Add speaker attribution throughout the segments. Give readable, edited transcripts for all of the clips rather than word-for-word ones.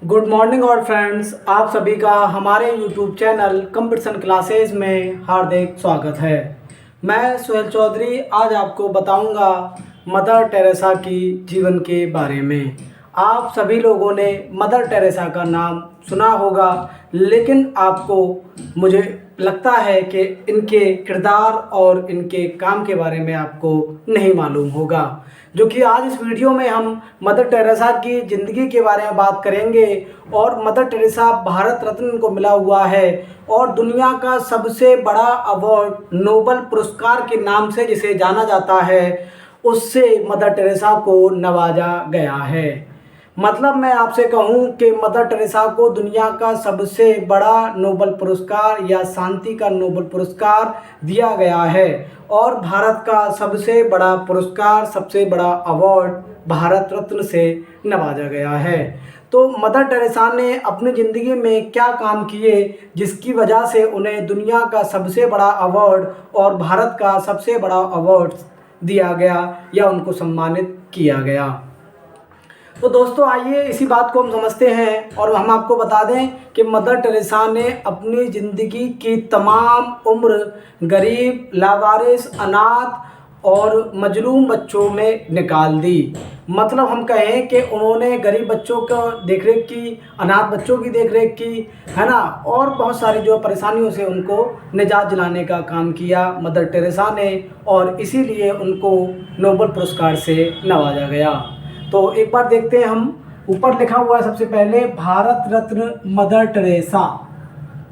Speaker 1: Good morning और friends, आप सभी का हमारे यूट्यूब चैनल कंपटीशन क्लासेस में हार्दिक स्वागत है। मैं सुहेल चौधरी आज आपको बताऊंगा मदर टेरेसा की जीवन के बारे में। आप सभी लोगों ने मदर टेरेसा का नाम सुना होगा, लेकिन आपको मुझे लगता है कि इनके किरदार और इनके काम के बारे में आपको नहीं मालूम होगा। जो कि आज इस वीडियो में हम मदर टेरेसा की ज़िंदगी के बारे में बात करेंगे। और मदर टेरेसा भारत रत्न इनको मिला हुआ है और दुनिया का सबसे बड़ा अवार्ड नोबल पुरस्कार के नाम से जिसे जाना जाता है, उससे मदर टेरेसा को नवाजा गया है। मतलब मैं आपसे कहूं कि मदर टेरेसा को दुनिया का सबसे बड़ा नोबल पुरस्कार या शांति का नोबल पुरस्कार दिया गया है और भारत का सबसे बड़ा पुरस्कार, सबसे बड़ा अवार्ड भारत रत्न से नवाजा गया है। तो मदर टेरेसा ने अपनी ज़िंदगी में क्या काम किए जिसकी वजह से उन्हें दुनिया का सबसे बड़ा अवार्ड और भारत का सबसे बड़ा अवार्ड दिया गया या उनको सम्मानित किया गया। तो दोस्तों आइए इसी बात को हम समझते हैं और हम आपको बता दें कि मदर टेरेसा ने अपनी ज़िंदगी की तमाम उम्र गरीब, लावारिस, अनाथ और मजलूम बच्चों में निकाल दी। मतलब हम कहें कि उन्होंने गरीब बच्चों को देखरेख की, अनाथ बच्चों की देखरेख की, है ना, और बहुत सारी जो परेशानियों से उनको निजात दिलाने का काम किया मदर टेरेसा ने, और इसीलिए उनको नोबल पुरस्कार से नवाजा गया। तो एक बार देखते हैं, हम ऊपर लिखा हुआ है सबसे पहले भारत रत्न मदर टेरेसा।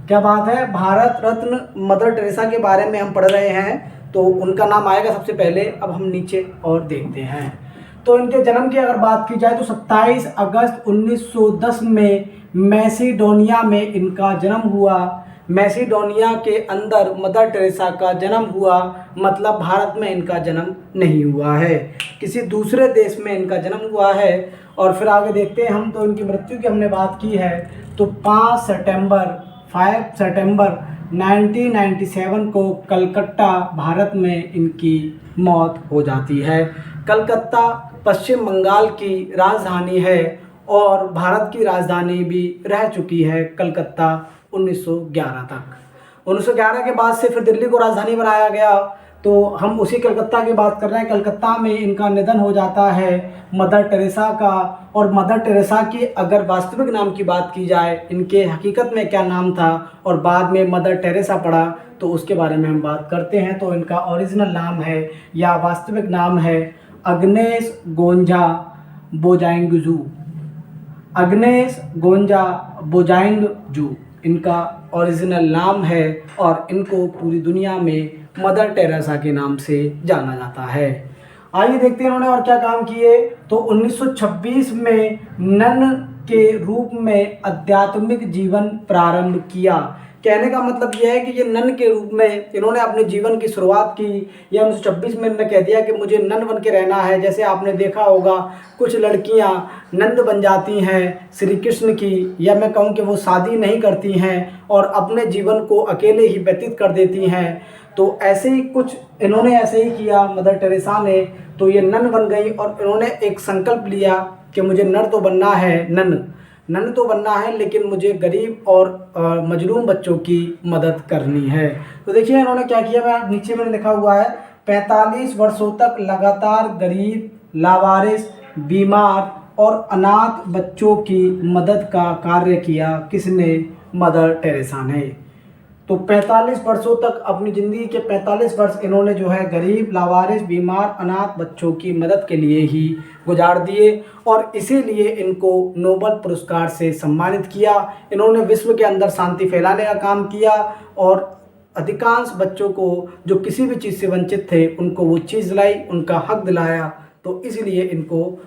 Speaker 1: क्या बात है, भारत रत्न मदर टेरेसा के बारे में हम पढ़ रहे हैं तो उनका नाम आएगा सबसे पहले। अब हम नीचे और देखते हैं तो इनके जन्म की अगर बात की जाए तो 27 अगस्त 1910 में मैसिडोनिया में इनका जन्म हुआ। मैसिडोनिया के अंदर मदर टेरेसा का जन्म हुआ, मतलब भारत में इनका जन्म नहीं हुआ है, किसी दूसरे देश में इनका जन्म हुआ है। और फिर आगे देखते हैं हम, तो इनकी मृत्यु की हमने बात की है तो 5 सितंबर 1997 को कलकत्ता भारत में इनकी मौत हो जाती है। कलकत्ता पश्चिम बंगाल की राजधानी है और भारत की राजधानी भी रह चुकी है कलकत्ता 1911 तक। 1911 के बाद से फिर दिल्ली को राजधानी बनाया गया। तो हम उसी कलकत्ता की बात कर रहे हैं। कलकत्ता में इनका निधन हो जाता है मदर टेरेसा का। और मदर टेरेसा की अगर वास्तविक नाम की बात की जाए, इनके हकीकत में क्या नाम था और बाद में मदर टेरेसा पड़ा, तो उसके बारे में हम बात करते हैं। तो इनका ओरिजिनल नाम है या वास्तविक नाम है अग्नेस गोंजा बोजांगजू। अग्नेस गोंजा बोजांगजू इनका ओरिजिनल नाम है और इनको पूरी दुनिया में मदर टेरेसा के नाम से जाना जाता है। आइए देखते हैं इन्होंने और क्या काम किए। तो 1926 में नन के रूप में आध्यात्मिक जीवन प्रारंभ किया। कहने का मतलब यह है कि ये नन के रूप में इन्होंने अपने जीवन की शुरुआत की। या 1926 में इन्होंने कह दिया कि मुझे नन बन के रहना है। जैसे आपने देखा होगा कुछ लड़कियां नंद बन जाती हैं श्री कृष्ण की, या मैं कहूँ कि वो शादी नहीं करती हैं और अपने जीवन को अकेले ही व्यतीत कर देती हैं। तो ऐसे ही कुछ इन्होंने ऐसे ही किया मदर टेरेसा ने। तो ये नन बन गई और इन्होंने एक संकल्प लिया कि मुझे नर तो बनना है, नन तो बनना है, लेकिन मुझे गरीब और मजलूम बच्चों की मदद करनी है। तो देखिए इन्होंने क्या किया, मैं नीचे मैंने लिखा हुआ है 45 वर्षों तक लगातार गरीब, लावारिस, बीमार और अनाथ बच्चों की मदद का कार्य किया। किसने? मदर टेरेसा ने। तो 45 वर्षों तक अपनी ज़िंदगी के 45 वर्ष इन्होंने जो है गरीब, लावारिस, बीमार, अनाथ बच्चों की मदद के लिए ही गुजार दिए और इसीलिए इनको नोबल पुरस्कार से सम्मानित किया। इन्होंने विश्व के अंदर शांति फैलाने का काम किया और अधिकांश बच्चों को जो किसी भी चीज़ से वंचित थे उनको वो चीज़ दिलाई, उनका हक दिलाया। तो इसलिए इनको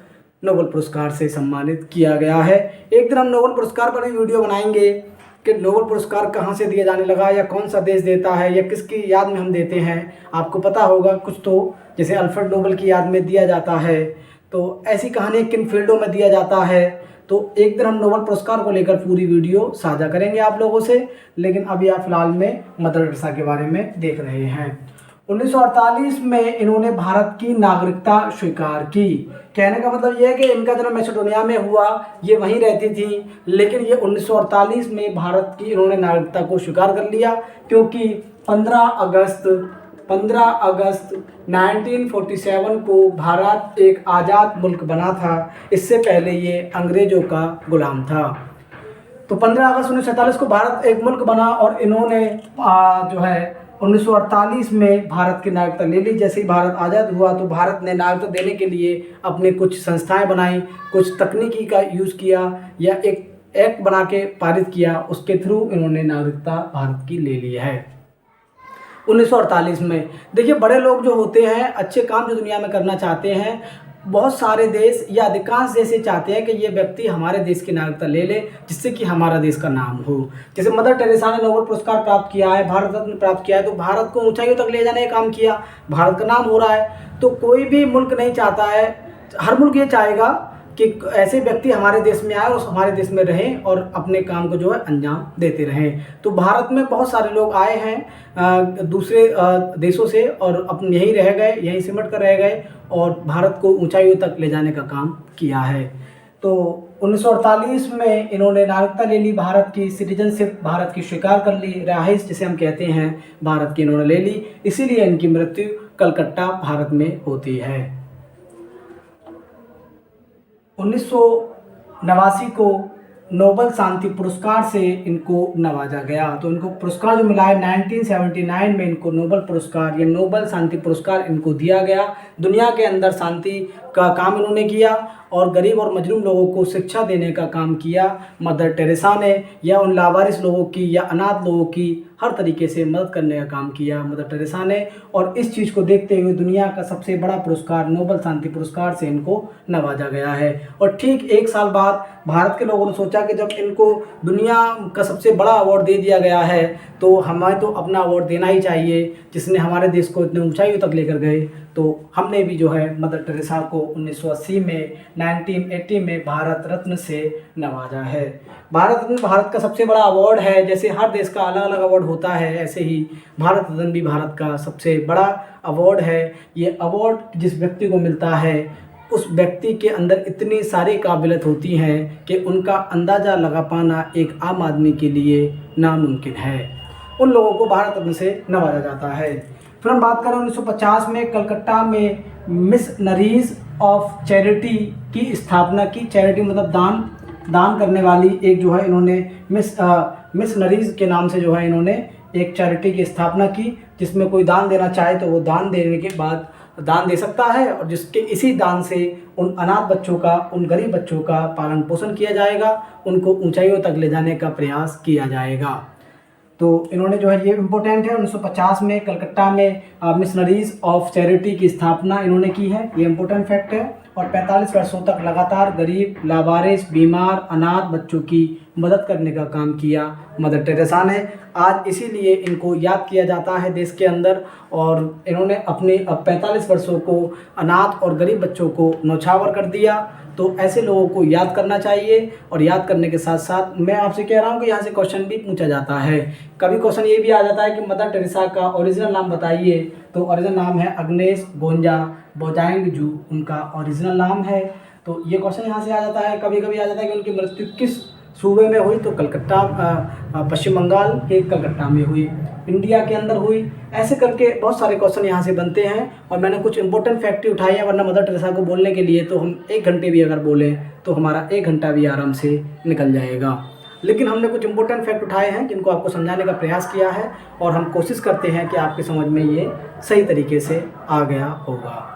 Speaker 1: नोबल पुरस्कार से सम्मानित किया गया है। एक दिन हम नोबल पुरस्कार पर भी वीडियो बनाएंगे कि नोबल पुरस्कार कहाँ से दिया जाने लगा या कौन सा देश देता है या किसकी याद में हम देते हैं। आपको पता होगा कुछ तो, जैसे अल्फ्रेड नोबल की याद में दिया जाता है। तो ऐसी कहानी किन फील्डों में दिया जाता है। तो एक दिन हम नोबल पुरस्कार को लेकर पूरी वीडियो साझा करेंगे आप लोगों से, लेकिन अभी आप फिलहाल में मदर टेरेसा के बारे में देख रहे हैं। 1948 में इन्होंने भारत की नागरिकता स्वीकार की। कहने का मतलब ये है कि इनका जन्म मैसेडोनिया में हुआ, ये वहीं रहती थी, लेकिन ये 1948 में भारत की इन्होंने नागरिकता को स्वीकार कर लिया, क्योंकि 15 अगस्त 1947 को भारत एक आज़ाद मुल्क बना था। इससे पहले ये अंग्रेज़ों का गुलाम था। तो 15 अगस्त 1947 को भारत एक मुल्क बना और इन्होंने जो है 1948 में भारत की नागरिकता ले ली। जैसे ही भारत आज़ाद हुआ तो भारत ने नागरिकता देने के लिए अपने कुछ संस्थाएं बनाई, कुछ तकनीकी का यूज़ किया या एक एक्ट बना के पारित किया, उसके थ्रू इन्होंने नागरिकता भारत की ले ली है 1948 में। देखिए, बड़े लोग जो होते हैं, अच्छे काम जो दुनिया में करना चाहते हैं, बहुत सारे देश या अधिकांश देश ये चाहते हैं कि ये व्यक्ति हमारे देश की नागरिकता ले ले, जिससे कि हमारा देश का नाम हो। जैसे मदर टेरेसा ने नोबेल पुरस्कार प्राप्त किया है, भारत रत्न प्राप्त किया है, तो भारत को ऊंचाइयों तक ले जाने का काम किया, भारत का नाम हो रहा है। तो कोई भी मुल्क नहीं चाहता है, हर मुल्क ये चाहेगा कि ऐसे व्यक्ति हमारे देश में आए और हमारे देश में रहें और अपने काम को जो है अंजाम देते रहें। तो भारत में बहुत सारे लोग आए हैं दूसरे देशों से और अपने यहीं रह गए, यहीं सिमट कर रह गए और भारत को ऊंचाइयों तक ले जाने का काम किया है। तो 1948 में इन्होंने नागरिकता ले ली, भारत की सिटीजनशिप भारत की स्वीकार कर ली, रहाइश जिसे हम कहते हैं भारत की इन्होंने ले ली। इसीलिए इनकी मृत्यु कलकत्ता भारत में होती है। 1989 को नोबेल शांति पुरस्कार से इनको नवाजा गया। तो इनको पुरस्कार जो मिला है 1979 में, इनको नोबेल पुरस्कार या नोबेल शांति पुरस्कार इनको दिया गया। दुनिया के अंदर शांति का काम इन्होंने किया और गरीब और मजलूम लोगों को शिक्षा देने का काम किया मदर टेरेसा ने, या उन लावारिस लोगों की या अनाथ लोगों की हर तरीके से मदद करने का काम किया मदर टेरेसा ने। और इस चीज़ को देखते हुए दुनिया का सबसे बड़ा पुरस्कार नोबेल शांति पुरस्कार से इनको नवाजा गया है। और ठीक एक साल बाद भारत के लोगों ने सोचा कि जब इनको दुनिया का सबसे बड़ा अवार्ड दे दिया गया है तो हमें तो अपना अवार्ड देना ही चाहिए, जिसने हमारे देश को इतने ऊंचाइयों तक लेकर गए। तो हमने भी जो है मदर टेरेसा को 1980 में 1980 में भारत रत्न से नवाजा है। भारत रत्न भारत का सबसे बड़ा अवार्ड है। जैसे हर देश का अलग अलग अवार्ड होता है, ऐसे ही भारत रत्न भी भारत का सबसे बड़ा अवार्ड है। ये अवार्ड जिस व्यक्ति को मिलता है उस व्यक्ति के अंदर इतनी सारी काबिलियत होती हैं कि उनका अंदाज़ा लगा पाना एक आम आदमी के लिए नामुमकिन है। उन लोगों को भारत रत्न से नवाजा जाता है। फिर हम बात करें 1950 में कलकत्ता में मिशनरीज ऑफ चैरिटी की स्थापना की। चैरिटी मतलब दान करने वाली एक जो है इन्होंने मिशनरीज के नाम से जो है इन्होंने एक चैरिटी की स्थापना की, जिसमें कोई दान देना चाहे तो वो दान देने के बाद दान दे सकता है और जिसके इसी दान से उन अनाथ बच्चों का, उन गरीब बच्चों का पालन पोषण किया जाएगा, उनको ऊंचाइयों तक ले जाने का प्रयास किया जाएगा। तो इन्होंने जो है ये इम्पोर्टेंट है, 1950 में कलकत्ता में मिशनरीज ऑफ चैरिटी की स्थापना इन्होंने की है, ये इम्पोर्टेंट फैक्ट है। और 45 वर्षों तक लगातार गरीब, लावारिस, बीमार, अनाथ बच्चों की मदद करने का काम किया मदर टेरेसा ने। आज इसीलिए इनको याद किया जाता है देश के अंदर। और इन्होंने अपने 45 वर्षों को अनाथ और गरीब बच्चों को न्यौछावर कर दिया। तो ऐसे लोगों को याद करना चाहिए। और याद करने के साथ साथ मैं आपसे कह रहा हूँ कि यहाँ से क्वेश्चन भी पूछा जाता है। कभी क्वेश्चन ये भी आ जाता है कि मदर टेरेसा का ओरिजिनल नाम बताइए। तो ओरिजिनल नाम है अग्नेस गोंजा बोजांगजू, उनका ओरिजिनल नाम है। तो ये क्वेश्चन यहाँ से आ जाता है। कभी कभी आ जाता है कि उनकी मृत्यु किस सूबे में हुई, तो कलकत्ता, पश्चिम बंगाल के कलकत्ता में हुई, इंडिया के अंदर हुई। ऐसे करके बहुत सारे क्वेश्चन यहाँ से बनते हैं। और मैंने कुछ इंपॉर्टेंट फैक्ट उठाए हैं, वरना मदर टेरेसा को बोलने के लिए तो हम 1 घंटे भी अगर बोलें तो हमारा 1 घंटा भी आराम से निकल जाएगा। लेकिन हमने कुछ इंपॉर्टेंट फैक्ट उठाए हैं जिनको आपको समझाने का प्रयास किया है और हम कोशिश करते हैं कि आपके समझ में ये सही तरीके से आ गया होगा।